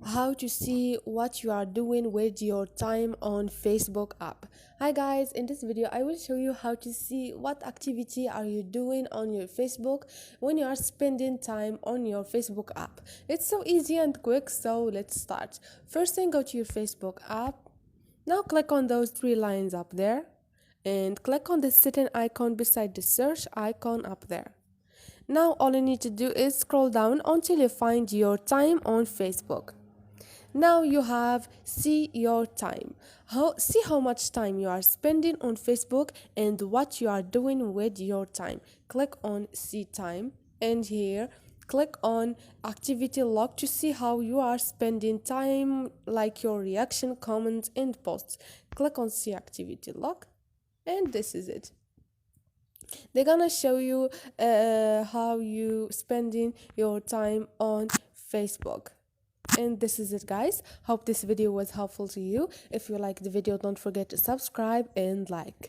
how to see what you are doing with your time on Facebook app. Hi guys, in this video I will show you how to see what activity are you doing on your Facebook when you are spending time on your Facebook app. It's so easy and quick, so let's start. First thing, go to your Facebook app. Now click on those three lines up there and click on the setting icon beside the search icon up there. Now all you need to do is scroll down until you find your time on Facebook. Now you have see your time. See how much time you are spending on Facebook and what you are doing with your time. Click on see time and here click on activity log to see how you are spending time, like your reaction, comments and posts. Click on see activity log and this is it. They're gonna show you how you spending your time on Facebook. And this is it, guys. Hope this video was helpful to you. If you like the video, don't forget to subscribe and like.